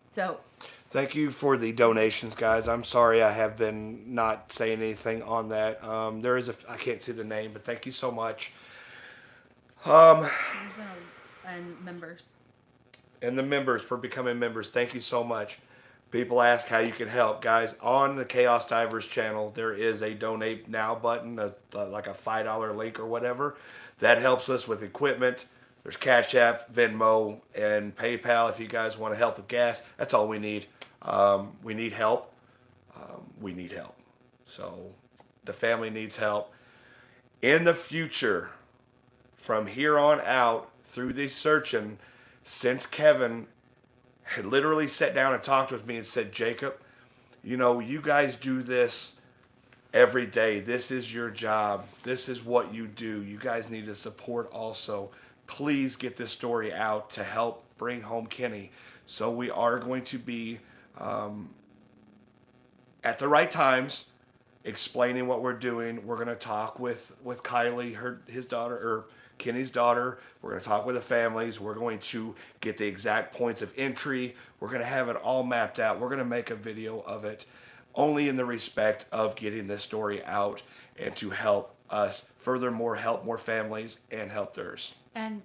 So. Thank you for the donations, guys. I'm sorry I have been not saying anything on that. There is I can't see the name, but thank you so much. And members. And the members for becoming members. Thank you so much. People ask how you can help. Guys, on the ChaosDivers channel, there is a donate now button, like a $5 link or whatever. That helps us with equipment. There's CashApp, Venmo, and PayPal if you guys want to help with gas. That's all we need. We need help. We need help. So the family needs help. In the future, from here on out, through this searching, since Kevin had literally sat down and talked with me and said, Jacob, you guys do this every day. This is your job. This is what you do. You guys need to support also. Please get this story out to help bring home Kenny. So we are going to be, at the right times, explaining what we're doing. We're going to talk with Kylie, his daughter, or Kenny's daughter. We're going to talk with the families. We're going to get the exact points of entry. We're going to have it all mapped out. We're going to make a video of it, only in the respect of getting this story out and to help us, furthermore, help more families and help theirs. And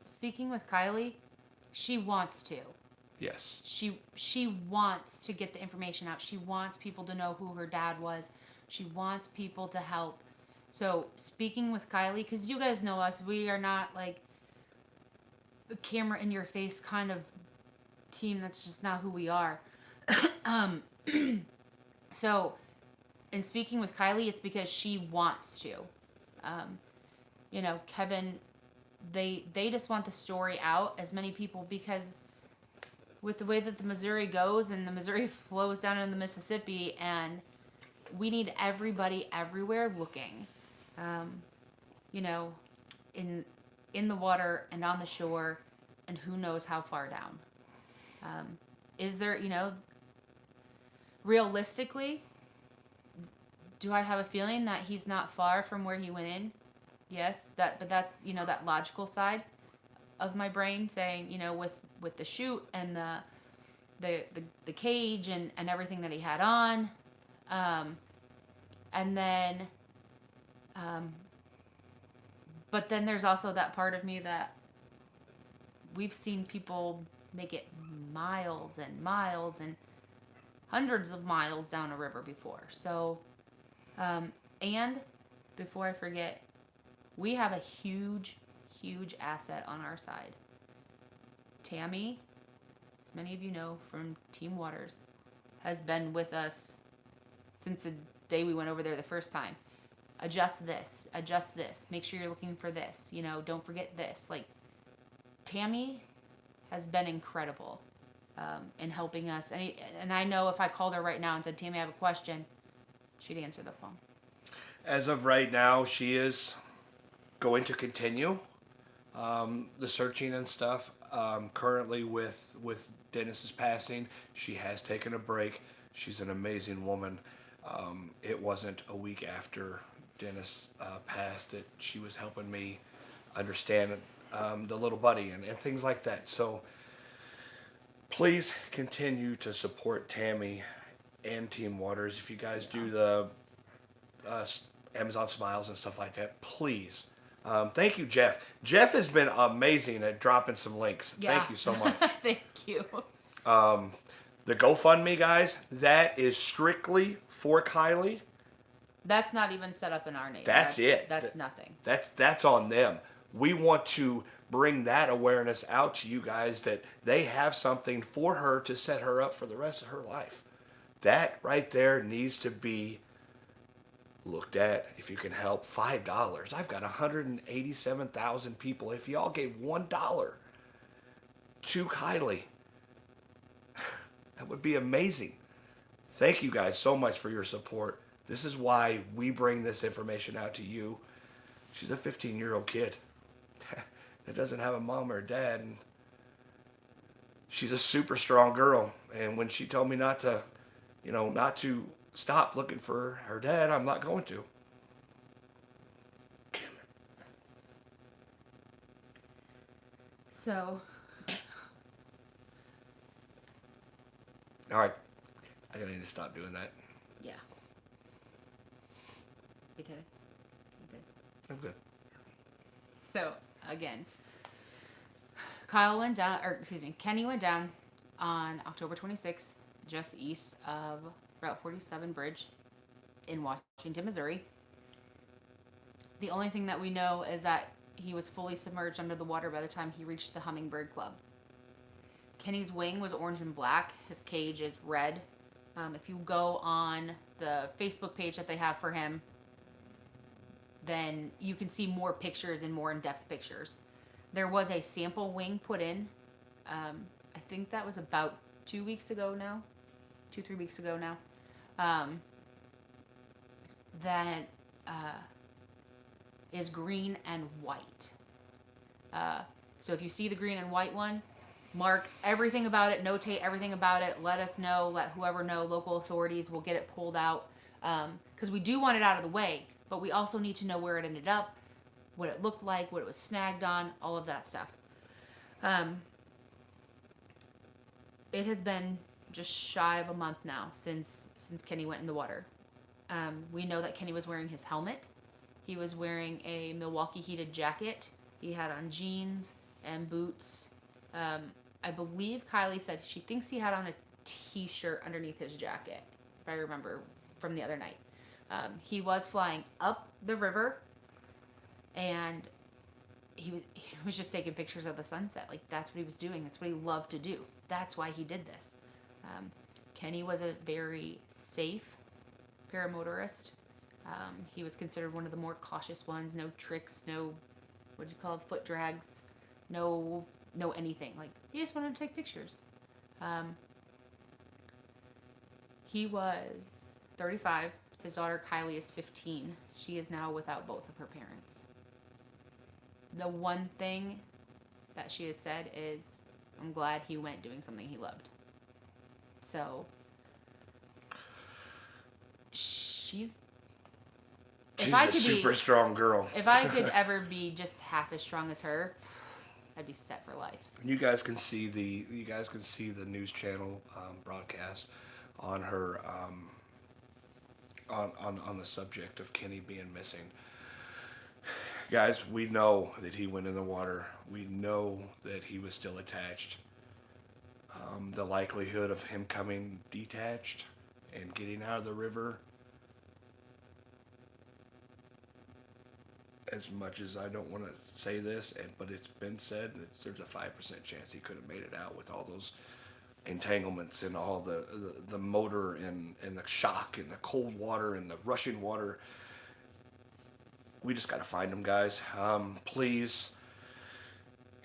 speaking with Kylie, she wants to. Yes. She wants to get the information out. She wants people to know who her dad was. She wants people to help. So speaking with Kylie, because you guys know us, we are not like a camera in your face kind of team. That's just not who we are. So in speaking with Kylie, it's because she wants to. Kevin, they just want the story out, as many people, because with the way that the Missouri goes and the Missouri flows down into the Mississippi, and we need everybody everywhere looking, you know, in the water and on the shore, and who knows how far down. Is there, realistically, do I have a feeling that he's not far from where he went in? Yes, but that's, that logical side of my brain saying, with the chute and the cage and everything that he had on. And then, but then there's also that part of me that we've seen people make it miles and miles and hundreds of miles down a river before. So, and before I forget, we have a huge, huge asset on our side. Tammy, as many of you know from Team Waters, has been with us since the day we went over there the first time. Adjust this, make sure you're looking for this, don't forget this. Like, Tammy has been incredible in helping us. And I know if I called her right now and said, Tammy, I have a question, she'd answer the phone. As of right now, she is going to continue the searching and stuff. Currently, with Dennis's passing, she has taken a break. She's an amazing woman. It wasn't a week after Dennis passed that she was helping me understand the little buddy and things like that. So please continue to support Tammy and Team Waters. If you guys do the Amazon Smiles and stuff like that, please. Thank you, Jeff. Jeff has been amazing at dropping some links. Yeah. Thank you so much. Thank you. The GoFundMe, guys, that is strictly for Kylie. That's not even set up in our name. That's it. That's nothing. That's on them. We want to bring that awareness out to you guys that they have something for her to set her up for the rest of her life. That right there needs to be looked at. If you can help, $5. I've got 187,000 people. If y'all gave $1 to Kylie, that would be amazing. Thank you guys so much for your support. This is why we bring this information out to you. She's a 15-year-old kid that doesn't have a mom or a dad. And she's a super strong girl. And when she told me not to stop looking for her dad, I'm not going to. So. All right. I gotta need to stop doing that. Yeah. You did. I'm good. So, again, Kenny went down on October 26th, just east of Route 47 Bridge in Washington, Missouri. The only thing that we know is that he was fully submerged under the water by the time he reached the Hummingbird Club. Kenny's wing was orange and black. His cage is red. If you go on the Facebook page that they have for him, then you can see more pictures and more in-depth pictures. There was a sample wing put in. I think that was about 2 weeks ago now. 2-3 weeks ago now. That is green and white. So if you see the green and white one, mark everything about it, notate everything about it, let us know, let whoever know, local authorities, will get it pulled out. Because we do want it out of the way, but we also need to know where it ended up, what it looked like, what it was snagged on, all of that stuff. It has been just shy of a month now since Kenny went in the water. We know that Kenny was wearing his helmet. He was wearing a Milwaukee heated jacket. He had on jeans and boots. I believe Kylie said she thinks he had on a t-shirt underneath his jacket, if I remember from the other night. He was flying up the river, and he was just taking pictures of the sunset. Like, that's what he was doing. That's what he loved to do. That's why he did this. Kenny was a very safe paramotorist. He was considered one of the more cautious ones. No tricks, no, foot drags, no anything. Like, he just wanted to take pictures. He was 35 His daughter Kylie is 15. She is now without both of her parents. The one thing that she has said is, I'm glad he went doing something he loved. So, she's a super strong girl. If I could ever be just half as strong as her, I'd be set for life. You guys can see the news channel broadcast on her on the subject of Kenny being missing. Guys, we know that he went in the water. We know that he was still attached. The likelihood of him coming detached and getting out of the river, as much as I don't want to say this, but it's been said that there's a 5% chance he could have made it out with all those entanglements and all the motor and the shock and the cold water and the rushing water. We just got to find him, guys. Please,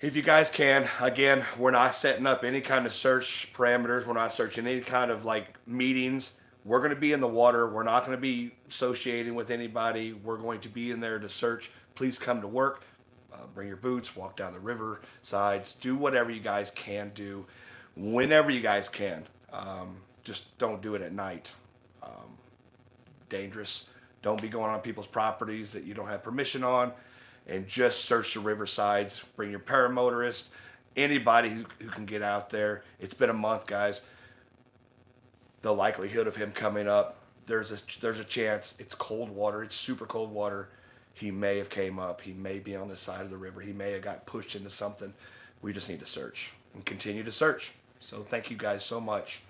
if you guys can, again, we're not setting up any kind of search parameters. We're not searching any kind of like meetings. We're going to be in the water. We're not going to be associating with anybody. We're going to be in there to search. Please come to work. Bring your boots. Walk down the river sides. Do whatever you guys can do. Whenever you guys can. Just don't do it at night. Dangerous. Don't be going on people's properties that you don't have permission on. And just search the river sides. Bring your paramotorist. Anybody who can get out there. It's been a month, guys. The likelihood of him coming up, there's a chance. It's cold water. It's super cold water. He may have came up. He may be on the side of the river. He may have got pushed into something. We just need to search and continue to search. So thank you guys so much.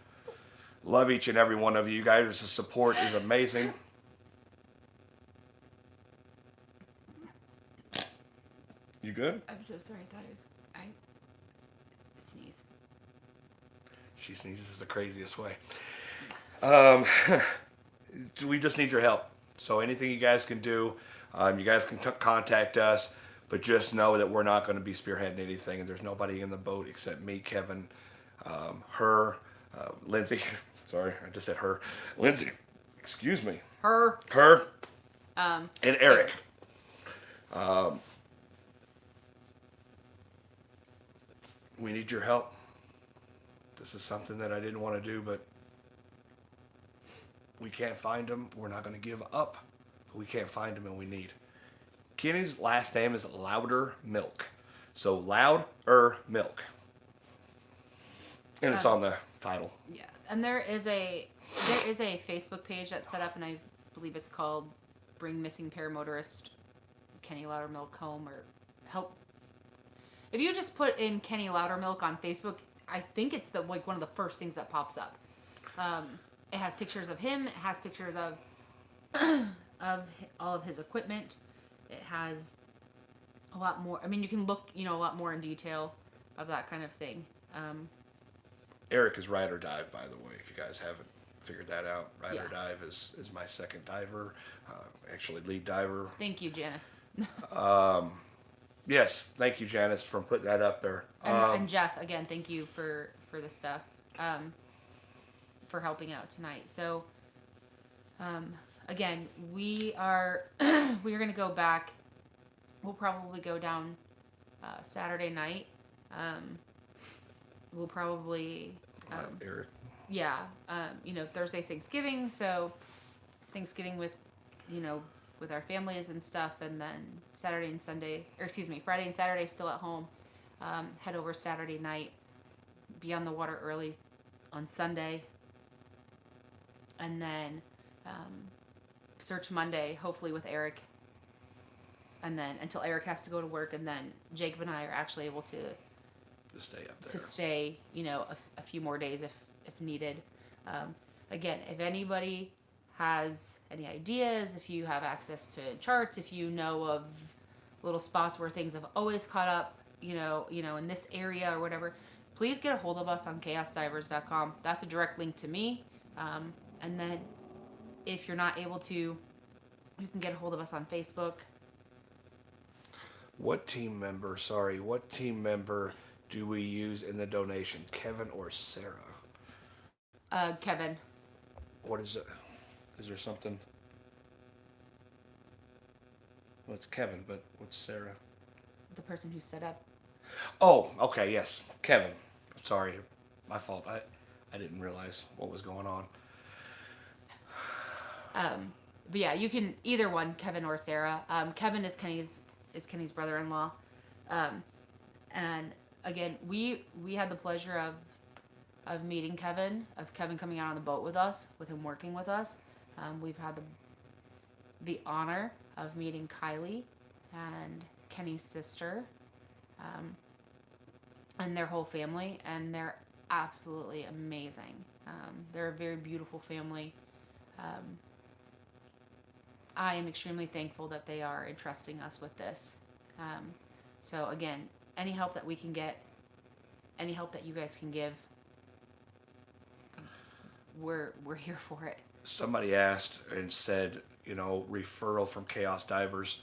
Love each and every one of you. You guys, the support is amazing. You good? I'm so sorry. I sneeze. She sneezes the craziest way. We just need your help. So anything you guys can do, you guys can contact us, but just know that we're not going to be spearheading anything, and there's nobody in the boat except me, Kevin, her, Lindsay. Sorry, I just said her. Lindsay, excuse me. Her. And Eric. We need your help. This is something that I didn't want to do, but we can't find him. We're not going to give up, but we can't find him, and we need. Kenny's last name is Loudermilk. So Loudermilk. And it's on the title. Yeah, and there is a Facebook page that's set up, and I believe it's called Bring Missing Paramotorist Kenny Loudermilk Home, or help. If you just put in Kenny Loudermilk on Facebook, I think it's one of the first things that pops up. It has pictures of him. It has pictures of all of his equipment. It has a lot more. I mean, you can look, a lot more in detail of that kind of thing. Eric is Ride or Dive, by the way, if you guys haven't figured that out. Ride or Dive is my second diver, actually lead diver. Thank you, Janice. Yes, thank you, Janice, for putting that up there. And Jeff, again, thank you for the stuff, for helping out tonight. So, again, we are going to go back. We'll probably go down Saturday night. We'll probably Eric. Yeah, Thursday's Thanksgiving, so Thanksgiving with our families and stuff, and then Friday and Saturday still at home. Head over Saturday night, be on the water early on Sunday, and then search Monday, hopefully with Eric, and then until Eric has to go to work, and then Jacob and I are actually able to stay up there. To stay, a few more days if needed. Again, if anybody has any ideas, if you have access to charts, if you know of little spots where things have always caught up, in this area or whatever, please get a hold of us on ChaosDivers.com. That's a direct link to me. And then if you're not able to, you can get a hold of us on Facebook. What team member do we use in the donation? Kevin or Sarah? Kevin. What is it? Is there something? Well, it's Kevin, but what's Sarah? The person who set up. Oh, okay, yes, Kevin. Sorry, my fault. I didn't realize what was going on. But yeah, you can either one, Kevin or Sarah. Kevin is Kenny's brother-in-law, and again, we had the pleasure of meeting Kevin, of Kevin coming out on the boat with us, with him working with us. We've had the honor of meeting Kylie and Kenny's sister, and their whole family, and they're absolutely amazing. They're a very beautiful family. I am extremely thankful that they are entrusting us with this. So again, any help that we can get, any help that you guys can give, we're here for it. Somebody asked and said, referral from ChaosDivers.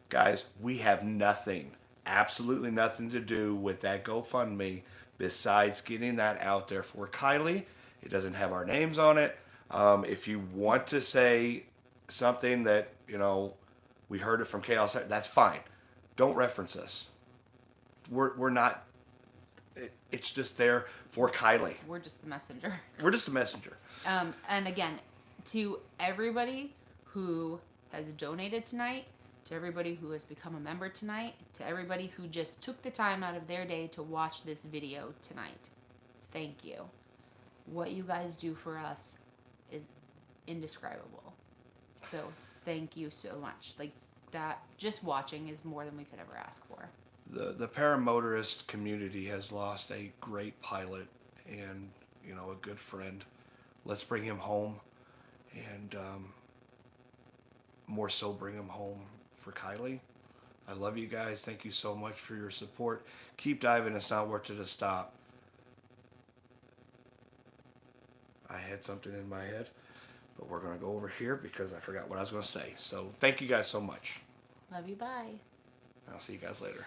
Guys, we have nothing, absolutely nothing to do with that GoFundMe besides getting that out there for Kylie. It doesn't have our names on it. If you want to say something that, we heard it from Chaos, that's fine. Don't reference us. We're not, it's just there for Kylie. We're just the messenger. We're just a messenger. And again, to everybody who has donated tonight, to everybody who has become a member tonight, to everybody who just took the time out of their day to watch this video tonight, thank you. What you guys do for us is indescribable. So thank you so much. Like that, just watching is more than we could ever ask for. The paramotorist community has lost a great pilot and, a good friend. Let's bring him home, and more so bring him home for Kylie. I love you guys. Thank you so much for your support. Keep diving. It's not worth it to stop. I had something in my head, but we're going to go over here because I forgot what I was going to say. So thank you guys so much. Love you. Bye. I'll see you guys later.